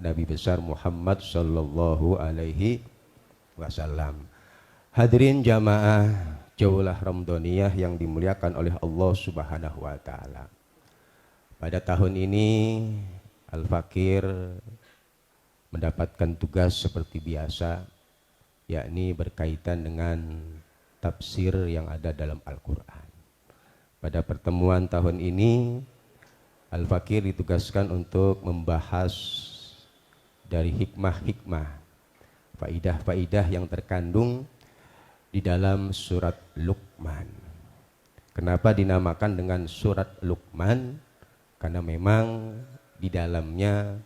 Nabi besar Muhammad sallallahu alaihi wasallam. Hadirin jamaah Jaulah Ramdhaniyah yang dimuliakan oleh Allah Subhanahu wa taala. Pada tahun ini Al-Fakir mendapatkan tugas seperti biasa, yakni berkaitan dengan tafsir yang ada dalam Al-Quran. Pada pertemuan tahun ini Al-Fakir ditugaskan untuk membahas dari hikmah-hikmah, faidah-faidah yang terkandung di dalam surat Luqman. Kenapa dinamakan dengan surat Luqman? Karena memang di dalamnya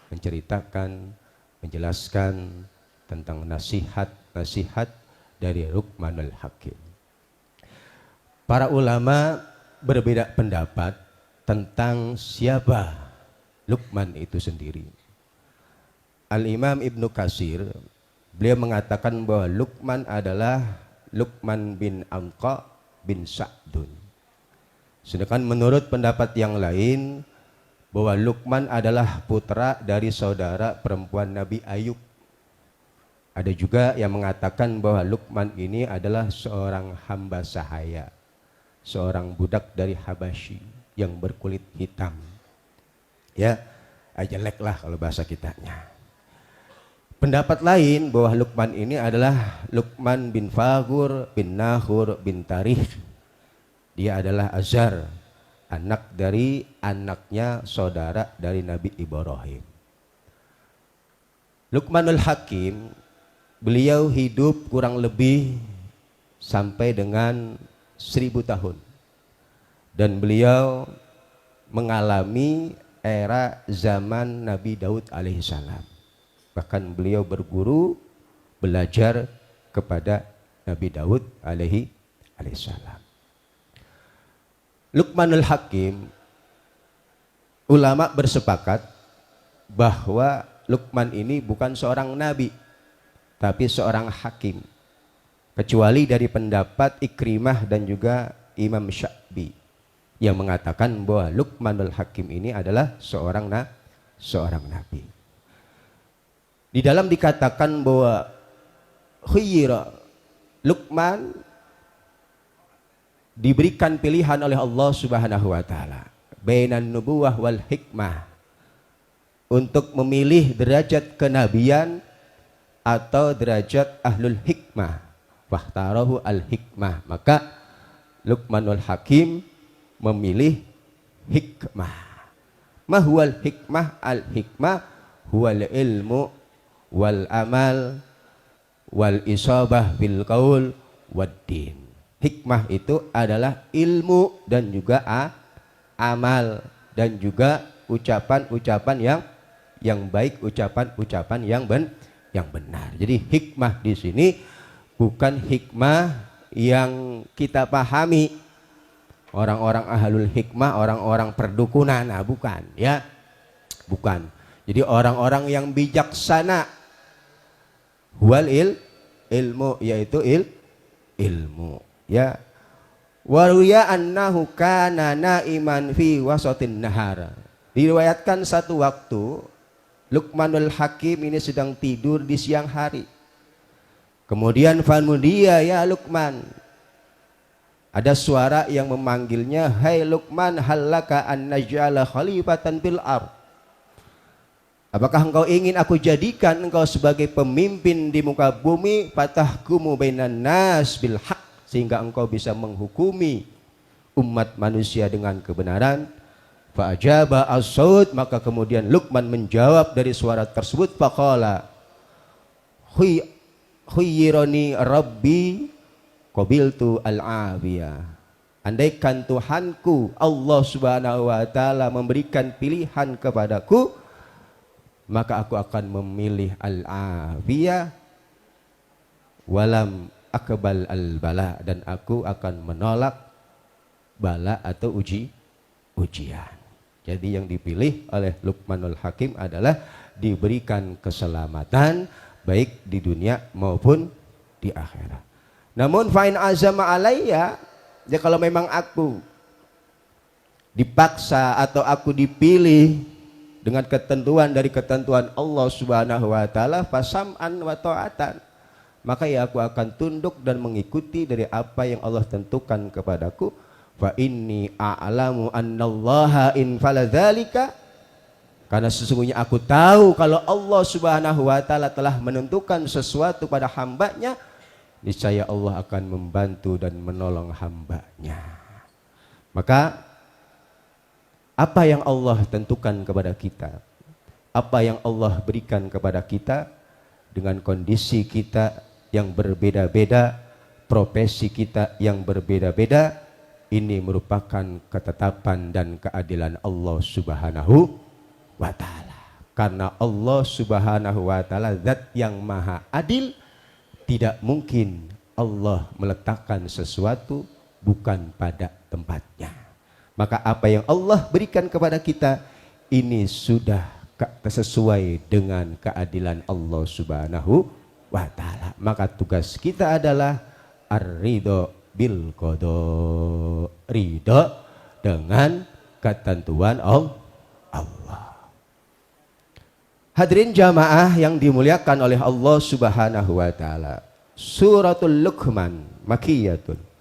menceritakan, menjelaskan tentang nasihat-nasihat dari Luqmanul Hakim. Para ulama berbeda pendapat tentang siapa Luqman itu sendiri. Al-Imam Ibnu Katsir, beliau mengatakan bahwa Luqman adalah Luqman bin Anqa bin Sa'dun. Sedangkan menurut pendapat yang lain bahwa Luqman adalah putra dari saudara perempuan Nabi Ayub. Ada juga yang mengatakan bahwa Luqman ini adalah seorang hamba sahaya, seorang budak dari Habasyi yang berkulit hitam. Ya, jelek lah kalau bahasa kitanya. Pendapat lain bahwa Luqman ini adalah Luqman bin Faghur bin Nahur bin Tarikh. Dia adalah Azar, anak dari anaknya saudara dari Nabi Ibrahim. Luqmanul Hakim, beliau hidup kurang lebih sampai dengan 1000 tahun. Dan beliau mengalami era zaman Nabi Daud alaihissalam. Bahkan beliau berguru, belajar kepada Nabi Daud alaihissalam. Luqmanul Hakim, ulama bersepakat bahwa Luqman ini bukan seorang nabi, tapi seorang hakim. Kecuali dari pendapat Ikrimah dan juga Imam Sya'bi yang mengatakan bahwa Luqmanul Hakim ini adalah seorang nabi. Di dalam dikatakan bahwa khuyira, Luqman diberikan pilihan oleh Allah Subhanahu wa taala bainan nubuwah wal hikmah, untuk memilih derajat kenabian atau derajat ahlul hikmah. Wahtarahu al hikmah, maka Luqmanul Hakim memilih hikmah. Mahwal hikmah? Al hikmah huwal ilmu wal amal wal isabah bil qaul wad din. Hikmah itu adalah ilmu dan juga amal dan juga ucapan-ucapan yang baik, ucapan-ucapan yang benar. Jadi hikmah di sini bukan hikmah yang kita pahami orang-orang ahlul hikmah, orang-orang perdukunan, bukan, ya, bukan. Jadi orang-orang yang bijaksana, wal ilmu, yaitu ilmu, ya. Waruya annahu kana naiman fi wasatin nahar. Diriwayatkan satu waktu Luqmanul Hakim ini sedang tidur di siang hari. Kemudian fanudiya ya Luqman, ada suara yang memanggilnya, hai Luqman, hallaka an naj'ala khalifatan fil ard. Apakah engkau ingin aku jadikan engkau sebagai pemimpin di muka bumi, fatahkumu bainan nas bil haq, sehingga engkau bisa menghukumi umat manusia dengan kebenaran. Fa ajaba as-saud, maka kemudian Luqman menjawab dari suara tersebut, faqala khuyyirani rabbi qabiltu al-afiyah. Andaikan Tuhanku Allah Subhanahu wa taala memberikan pilihan kepadaku, maka aku akan memilih al-afiyah walam akbal al-bala, dan aku akan menolak bala atau ujian. Jadi yang dipilih oleh Luqmanul Hakim adalah diberikan keselamatan baik di dunia maupun di akhirat. Namun fa'in azama alayya, ya kalau memang aku dipaksa atau aku dipilih dengan ketentuan dari ketentuan Allah Subhanahu wa taala, fasam'an wa ta'atan, maka ya aku akan tunduk dan mengikuti dari apa yang Allah tentukan kepadaku. Fa inni a'lamu annallaha in faladzalika, karena sesungguhnya aku tahu kalau Allah Subhanahu wa taala telah menentukan sesuatu pada hambanya, niscaya Allah akan membantu dan menolong hambanya. Maka apa yang Allah tentukan kepada kita, apa yang Allah berikan kepada kita, dengan kondisi kita yang berbeda-beda, profesi kita yang berbeda-beda, ini merupakan ketetapan dan keadilan Allah Subhanahu wa taala. Karena Allah Subhanahu wa taala zat yang maha adil, tidak mungkin Allah meletakkan sesuatu bukan pada tempatnya. Maka apa yang Allah berikan kepada kita ini sudah sesuai dengan keadilan Allah Subhanahu wa ta'ala. Maka tugas kita adalah ar-ridho bil qada, ridho dengan ketentuan Allah. Hadirin jamaah yang dimuliakan oleh Allah Subhanahu wa ta'ala, suratul Luqman makiyatun.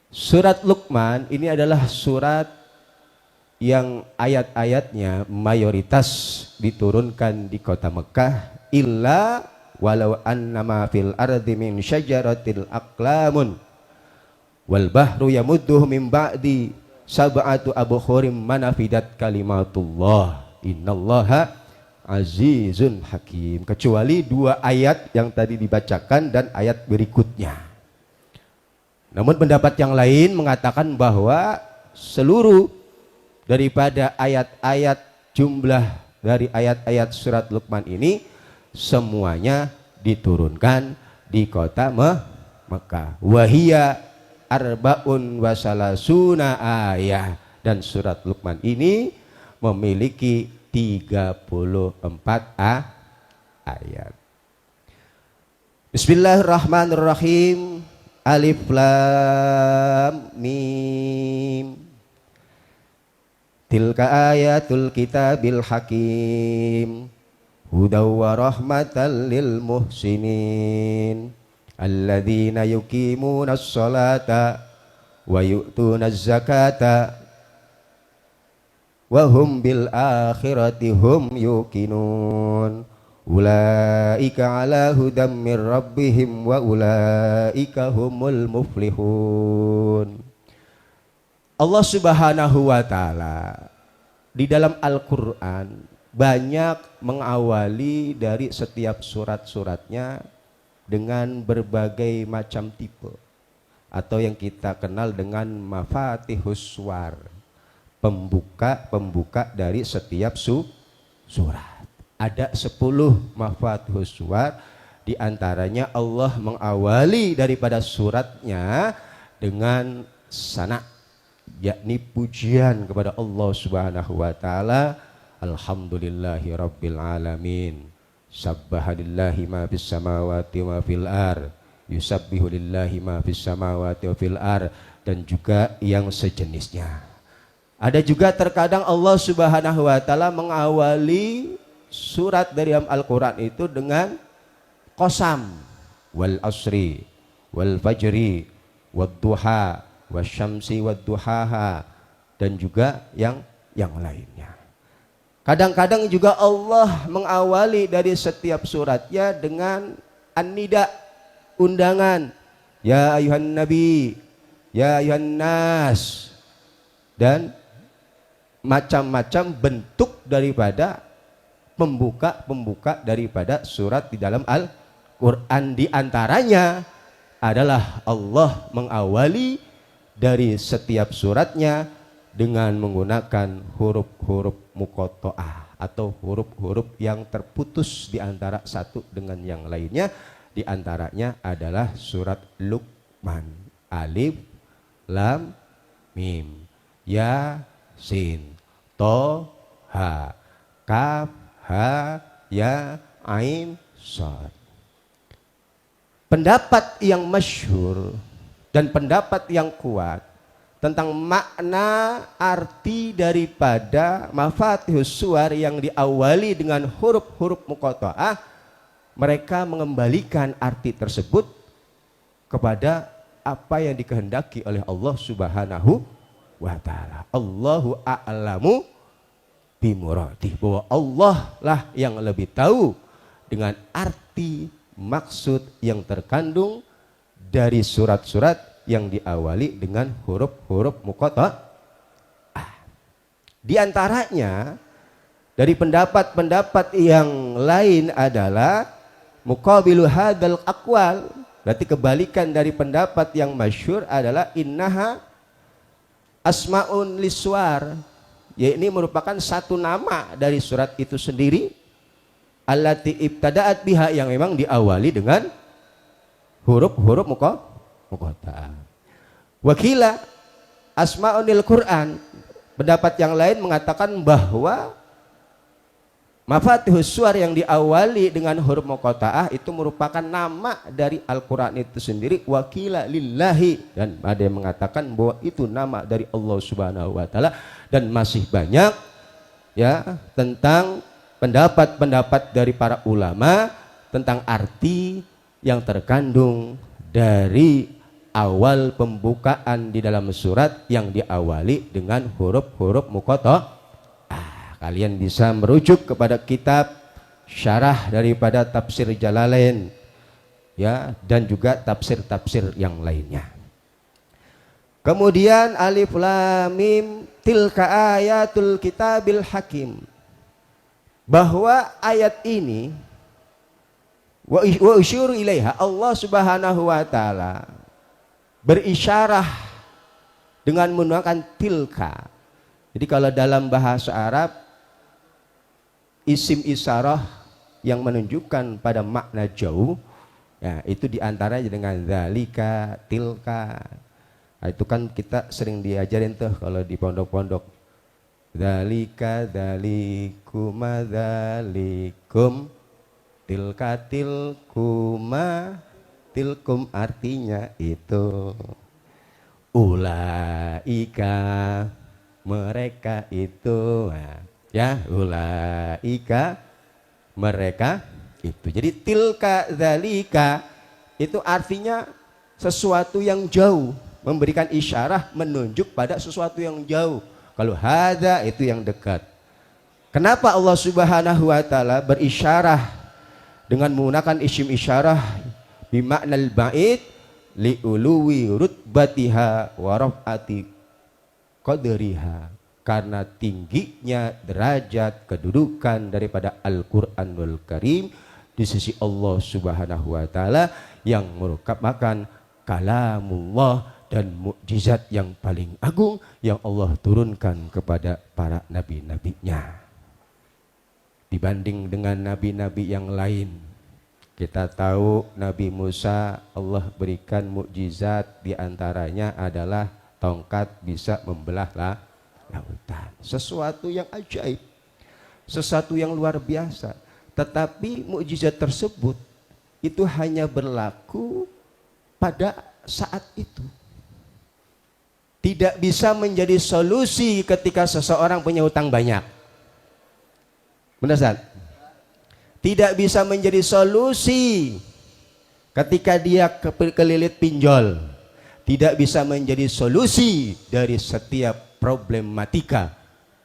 Surat Luqman ini adalah surat yang ayat-ayatnya mayoritas diturunkan di kota Mekah, illa walau annama fil ardi min syajaratil aqlamun wal bahru yamudduhu min ba'di sab'atu abhurim manafidat kalimatullah innallaha azizun hakim, kecuali dua ayat yang tadi dibacakan dan ayat berikutnya. Namun pendapat yang lain mengatakan bahwa seluruh daripada ayat-ayat, jumlah dari ayat-ayat surat Luqman ini semuanya diturunkan di kota Mekah. Wahia arbaun wasalasuna ayat, dan surat Luqman ini memiliki 34 ayat. Bismillahirrahmanirrahim. Alif lam mim. Tilka ayatul kitabil hakim, hudaw wa rahmatan lil muhsinin, alladzina yuqimunas salata wa yu'tunaz zakata wa hum bil akhirati hum yuqinun. Ulaika ala hudam mir rabbihim wa ulaika humul muflihun. Allah Subhanahu wa ta'ala di dalam Al-Quran banyak mengawali dari setiap surat-suratnya dengan berbagai macam tipe, atau yang kita kenal dengan mafatihus suwar, pembuka dari setiap surat. Ada 10 mafatihus suwar, di antaranya Allah mengawali daripada suratnya dengan sana, yakni pujian kepada Allah Subhanahu wa taala. Alhamdulillahi rabbil alamin, sabbahalillahi ma fis samawati wa fil ar, yusabbihu lillahi ma fis samawati wa fil ar, dan juga yang sejenisnya. Ada juga terkadang Allah Subhanahu wa taala mengawali surat dari Al-Quran itu dengan qasam, wal asri wal fajri wad duha wasyamsi wadduhaha, dan juga yang lainnya. Kadang-kadang juga Allah mengawali dari setiap suratnya dengan an-nida, undangan, ya ayuhan nabi, ya ayuhan nas, dan macam-macam bentuk daripada pembuka daripada surat di dalam Al-Quran. Di antaranya adalah Allah mengawali dari setiap suratnya dengan menggunakan huruf-huruf muqatta'ah, atau huruf-huruf yang terputus di antara satu dengan yang lainnya. Di antaranya adalah surat Luqman, alif lam mim, ya sin, to ha, kaf ha ya ain shad. Pendapat yang masyhur dan pendapat yang kuat tentang makna arti daripada mafatihus suwar yang diawali dengan huruf-huruf muqatta'ah, mereka mengembalikan arti tersebut kepada apa yang dikehendaki oleh Allah Subhanahu wa ta'ala. Allahu a'lamu bimuradih, bahwa Allah lah yang lebih tahu dengan arti maksud yang terkandung dari surat-surat yang diawali dengan huruf-huruf muqatta'ah. Di antaranya dari pendapat-pendapat yang lain adalah muqabilu hadzal aqwal, berarti kebalikan dari pendapat yang masyhur adalah innaha asmaun liswar, yaitu merupakan satu nama dari surat itu sendiri, allati ibtada'at biha, yang memang diawali dengan huruf-huruf muqatta'ah. Wakila asma'unil Quran, pendapat yang lain mengatakan bahwa mafatihus suwar yang diawali dengan huruf muqatta'ah itu merupakan nama dari Al-Quran itu sendiri. Wakila lillahi, dan ada yang mengatakan bahwa itu nama dari Allah Subhanahu wa ta'ala. Dan masih banyak ya tentang pendapat-pendapat dari para ulama tentang arti yang terkandung dari awal pembukaan di dalam surat yang diawali dengan huruf-huruf muqatta'ah. Kalian bisa merujuk kepada kitab syarah daripada tafsir Jalalain ya, dan juga tafsir-tafsir yang lainnya. Kemudian alif lam mim tilka ayatul kitabil hakim, bahwa ayat ini wa usyuru ilaiha, Allah Subhanahu wa ta'ala berisyarah dengan menggunakan tilka. Jadi kalau dalam bahasa Arab isim isyarah yang menunjukkan pada makna jauh ya, itu diantaranya dengan zalika, tilka. Nah, itu kan kita sering diajarin tuh kalau di pondok-pondok, zalika, zalikuma, zalikum, tilka, tilkuma, tilkum artinya itu, ulaika mereka itu, nah, ya, ulaika mereka itu. Jadi tilka zalika itu artinya sesuatu yang jauh, memberikan isyarah menunjuk pada sesuatu yang jauh. Kalau hadza itu yang dekat. Kenapa Allah Subhanahu wa ta'ala berisyarah dengan menggunakan isim isyarah bimaknal ba'id li'uluwi rutbatiha wa raf'ati qadriha, karena tingginya derajat kedudukan daripada Al-Qur'anul Karim di sisi Allah Subhanahu wa ta'ala, yang merupakan kalamullah dan mukjizat yang paling agung yang Allah turunkan kepada para nabi-nabinya. Dibanding dengan nabi-nabi yang lain, kita tahu Nabi Musa Allah berikan mukjizat, diantaranya adalah tongkat bisa membelah lautan. Sesuatu yang ajaib, sesuatu yang luar biasa. Tetapi mukjizat tersebut itu hanya berlaku pada saat itu. Tidak bisa menjadi solusi ketika seseorang punya utang banyak. Benar, Ustaz? Tidak bisa menjadi solusi ketika dia kelilit pinjol. Tidak bisa menjadi solusi dari setiap problematika,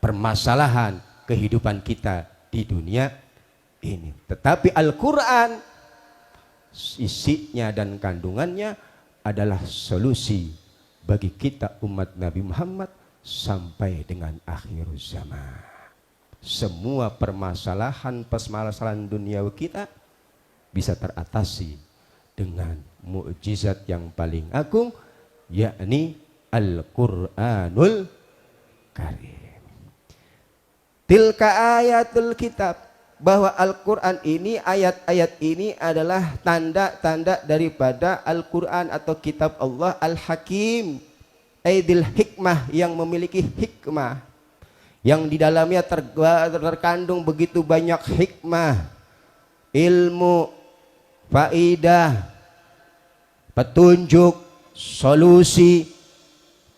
permasalahan kehidupan kita di dunia ini. Tetapi Al-Quran isinya dan kandungannya adalah solusi bagi kita umat Nabi Muhammad sampai dengan akhir zaman. Semua permasalahan duniawi kita bisa teratasi dengan mukjizat yang paling agung, yakni Al-Qur'anul Karim. Tilka ayatul kitab, bahwa Al-Quran ini, ayat-ayat ini adalah tanda-tanda daripada Al-Quran atau kitab Allah Al-Hakim, aidil hikmah, yang memiliki hikmah, yang di dalamnya terkandung begitu banyak hikmah, ilmu, faidah, petunjuk, solusi.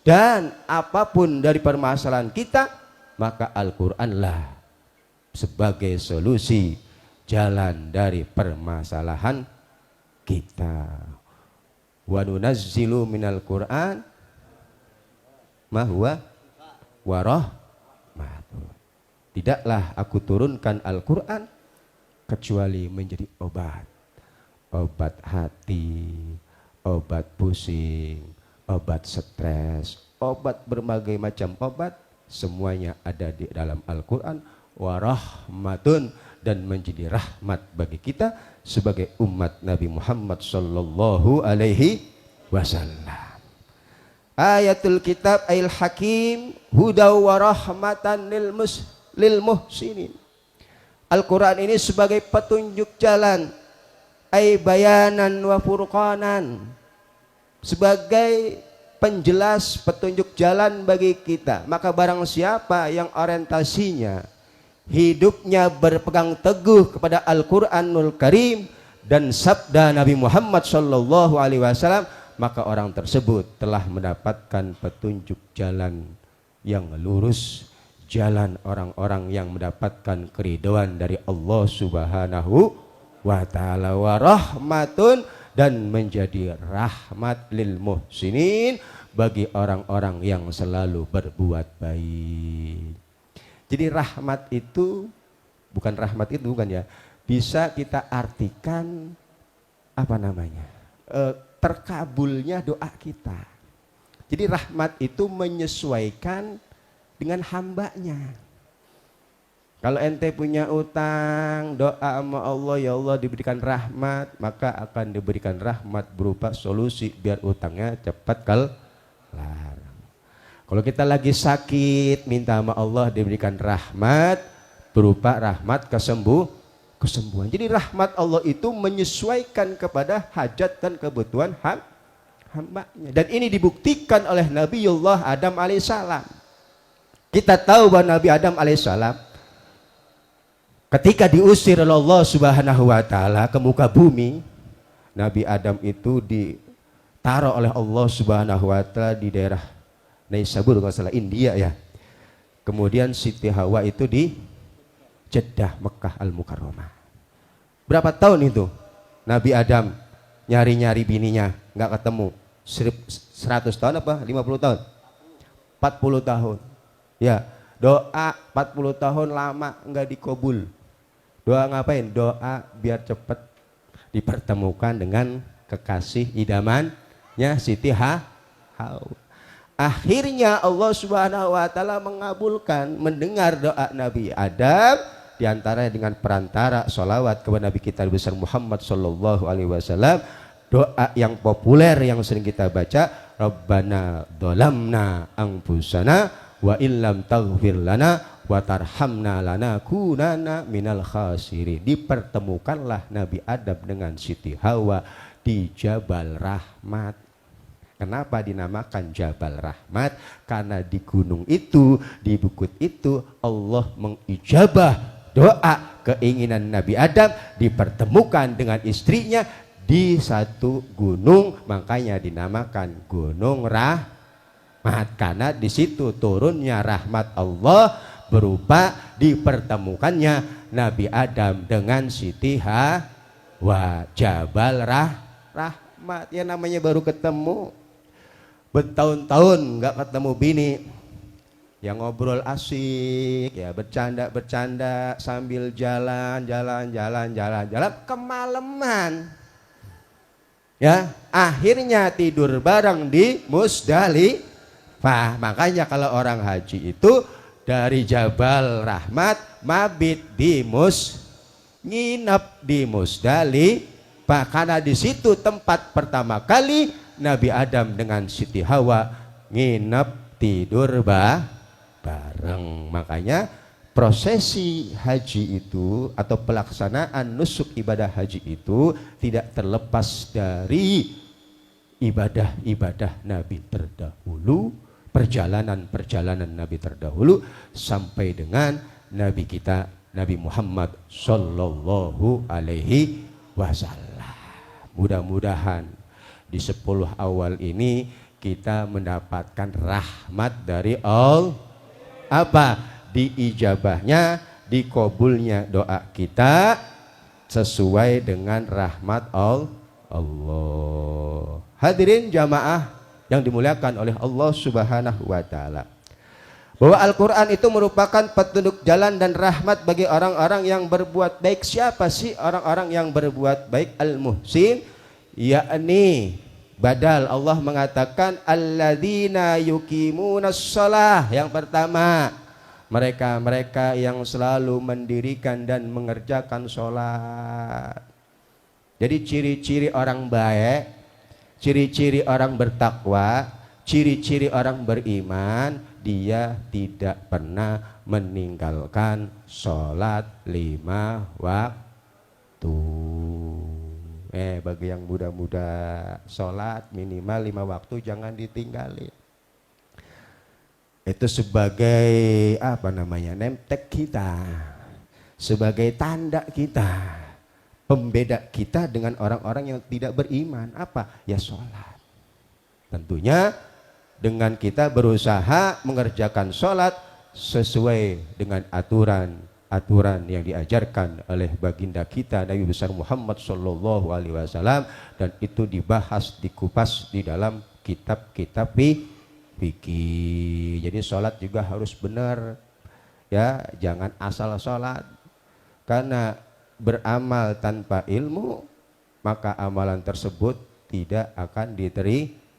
dan apapun dari permasalahan kita, maka Al-Qur'anlah sebagai solusi jalan dari permasalahan kita. Wa nunazzilu minal Qur'an ma huwa warahmatun. Tidaklah aku turunkan Al-Qur'an kecuali menjadi obat. Obat hati, obat pusing, obat stres, obat berbagai macam obat, semuanya ada di dalam Al-Qur'an. Warahmatun, dan menjadi rahmat bagi kita sebagai umat Nabi Muhammad sallallahu alaihi wasallam. Ayatul kitab ayil hakim hudaw wa rahmatan lil muhsinin. Al-Quran ini sebagai petunjuk jalan, ay bayanan wa furqanan, sebagai penjelas petunjuk jalan bagi kita. Maka barang siapa yang orientasinya hidupnya berpegang teguh kepada Al-Quranul Karim dan sabda Nabi Muhammad sallallahu alaihi wasallam, maka orang tersebut telah mendapatkan petunjuk jalan yang lurus, jalan orang-orang yang mendapatkan keridhaan dari Allah Subhanahu wa ta'ala. Wa rahmatun, dan menjadi rahmat lil muhsinin, bagi orang-orang yang selalu berbuat baik. Jadi rahmat itu bukan rahmat itu bukan ya, bisa kita artikan apa namanya, terkabulnya doa kita. Jadi rahmat itu menyesuaikan dengan hambanya. Kalau ente punya utang, doa sama Allah, ya Allah diberikan rahmat, maka akan diberikan rahmat berupa solusi biar utangnya cepat kelar. Kalau kita lagi sakit, minta sama Allah diberikan rahmat berupa rahmat kesembuhan. Jadi rahmat Allah itu menyesuaikan kepada hajat dan kebutuhan hambanya. Dan ini dibuktikan oleh Nabiullah Adam alaihissalam. Kita tahu bahwa Nabi Adam alaihissalam ketika diusir oleh Allah Subhanahu wa ta'ala ke muka bumi, Nabi Adam itu ditaruh oleh Allah Subhanahu wa ta'ala di daerah Naisabur, kalau salah India ya. Kemudian Siti Hawa itu di Jeddah Mekah Al-Mukarramah. Berapa tahun itu Nabi Adam nyari-nyari bininya nggak ketemu? 100 tahun apa 50 tahun? 40 tahun. Ya, doa 40 tahun lama nggak dikabul. Doa ngapain? Doa biar cepat dipertemukan dengan kekasih idamannya Siti Hawa. Akhirnya Allah Subhanahu wa ta'ala mengabulkan, mendengar doa Nabi Adam, diantaranya dengan perantara sholawat kepada Nabi kita besar Muhammad sallallahu alaihi wasallam. Doa yang populer yang sering kita baca, Rabbana dzalamna anfusana wa illam taghfir lana wa tarhamna lanakunanna minal khasirin. Dipertemukanlah Nabi Adam dengan Siti Hawa di Jabal Rahmat. Kenapa dinamakan Jabal Rahmat? Karena di gunung itu, di bukit itu, Allah mengijabah doa keinginan Nabi Adam dipertemukan dengan istrinya di satu gunung, makanya dinamakan Gunung Rahmat. Karena di situ turunnya rahmat Allah berupa dipertemukannya Nabi Adam dengan Siti Hawa. Jabal Rahmat, ya namanya baru ketemu. Bertahun-tahun nggak ketemu bini, yang ngobrol asik, ya bercanda sambil jalan kemalaman, ya akhirnya tidur bareng di Musdalifah. Makanya kalau orang haji itu dari Jabal Rahmat mabit di nginep di Musdalifah, karena di situ tempat pertama kali Nabi Adam dengan Siti Hawa nginep tidur bareng. Makanya prosesi haji itu atau pelaksanaan nusuk ibadah haji itu tidak terlepas dari ibadah-ibadah Nabi terdahulu, perjalanan Nabi terdahulu sampai dengan Nabi kita Nabi Muhammad sallallahu alaihi wasallam. Mudah-mudahan di 10 awal ini kita mendapatkan rahmat dari Allah. Apa? Diijabahnya, dikabulnya doa kita sesuai dengan rahmat Allah. Hadirin jamaah yang dimuliakan oleh Allah Subhanahu wa taala. Bahwa Al-Quran itu merupakan petunjuk jalan dan rahmat bagi orang-orang yang berbuat baik. Siapa sih orang-orang yang berbuat baik? Al-muhsin, yakni badal Allah mengatakan alladzina yuqimunas shalah. Yang pertama, mereka-mereka yang selalu mendirikan dan mengerjakan sholat. Jadi ciri-ciri orang baik, ciri-ciri orang bertakwa, ciri-ciri orang beriman, dia tidak pernah meninggalkan sholat 5 waktu. Bagi yang muda-muda, sholat minimal 5 waktu jangan ditinggalin. Itu sebagai nemtek kita, sebagai tanda kita, pembeda kita dengan orang-orang yang tidak beriman. Apa? Ya sholat. Tentunya dengan kita berusaha mengerjakan sholat sesuai dengan aturan yang diajarkan oleh baginda kita Nabi besar Muhammad Shallallahu Alaihi Wasallam, dan itu dibahas, dikupas di dalam kitab-kitab fikih. Jadi sholat juga harus benar, ya, jangan asal sholat. Karena beramal tanpa ilmu, maka amalan tersebut tidak akan diterima.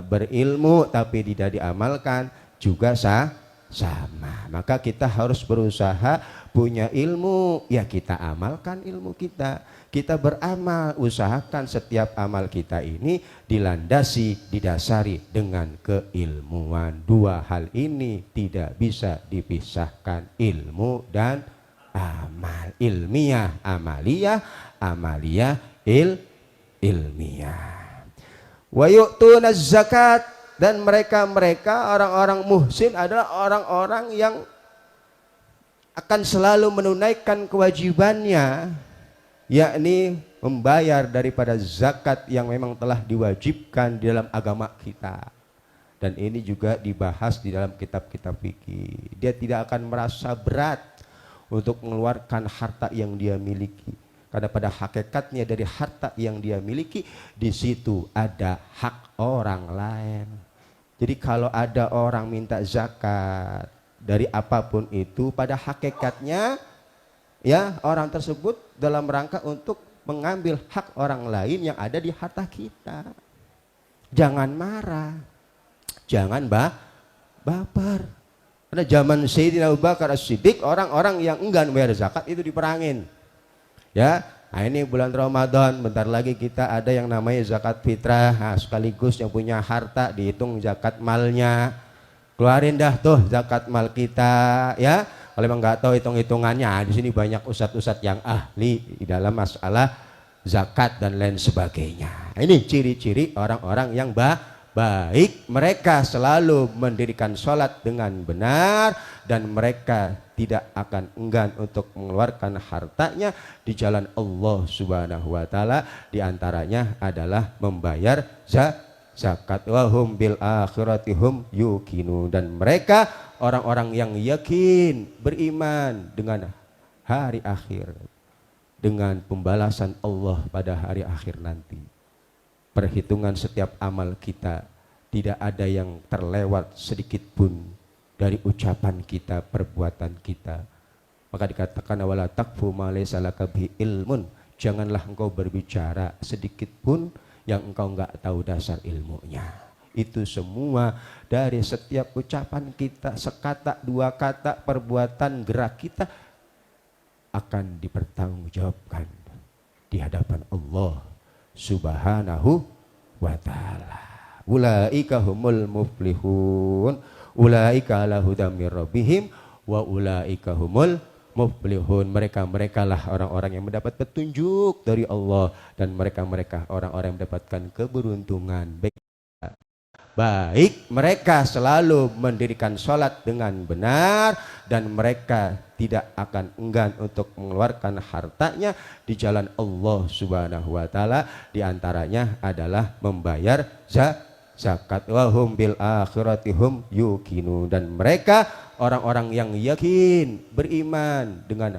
Berilmu tapi tidak diamalkan juga sama. Maka kita harus berusaha punya ilmu, ya kita amalkan ilmu kita. Kita beramal, usahakan setiap amal kita ini didasari dengan keilmuan. Dua hal ini tidak bisa dipisahkan, ilmu dan amal. Ilmiah, amaliyah, amaliyah, ilmiah. Wa yu'tunaz zakat, dan mereka orang-orang muhsin adalah orang-orang yang akan selalu menunaikan kewajibannya, yakni membayar daripada zakat yang memang telah diwajibkan di dalam agama kita. Dan ini juga dibahas di dalam kitab-kitab fikih. Dia tidak akan merasa berat untuk mengeluarkan harta yang dia miliki. Karena pada hakikatnya dari harta yang dia miliki, di situ ada hak orang lain. Jadi kalau ada orang minta zakat dari apapun itu, pada hakikatnya ya orang tersebut dalam rangka untuk mengambil hak orang lain yang ada di harta kita. Jangan marah, jangan baper. Pada zaman Sayyidina Abu Bakar As-Siddiq, orang-orang yang enggan bayar zakat itu diperangin. Ya, nah ini bulan Ramadan, bentar lagi kita ada yang namanya zakat fitrah. Nah, sekaligus yang punya harta dihitung zakat malnya. Keluarin dah tuh zakat mal kita, ya. Kalau memang nggak tahu hitung-hitungannya, di sini banyak ustadz-ustadz yang ahli di dalam masalah zakat dan lain sebagainya. Ini ciri-ciri orang-orang yang baik. Mereka selalu mendirikan sholat dengan benar, dan mereka tidak akan enggan untuk mengeluarkan hartanya di jalan Allah Subhanahu wa taala. Di antaranya adalah membayar zakat. Wa hum bil akhirati hum yuqinun, dan mereka orang-orang yang yakin, beriman dengan hari akhir, dengan pembalasan Allah pada hari akhir nanti. Perhitungan setiap amal kita, tidak ada yang terlewat sedikit pun dari ucapan kita, perbuatan kita. Maka dikatakan wala taqfu ma laysa laka bihi ilmun, janganlah engkau berbicara sedikit pun yang engkau enggak tahu dasar ilmunya. Itu semua dari setiap ucapan kita, sekata, dua kata, perbuatan, gerak kita akan dipertanggungjawabkan di hadapan Allah Subhanahu wa ta'ala. Ulaika humul muflihun, ulaika ala hudam mir rabbihim wa ulaika humul muflihun. Mereka lah orang-orang yang mendapat petunjuk dari Allah, dan mereka orang-orang yang mendapatkan keberuntungan. Baik, mereka selalu mendirikan sholat dengan benar, dan mereka tidak akan enggan untuk mengeluarkan hartanya di jalan Allah Subhanahu wa taala. Di antaranya adalah membayar zakat wa hum bil akhirati hum yuqinun, dan mereka orang-orang yang yakin beriman dengan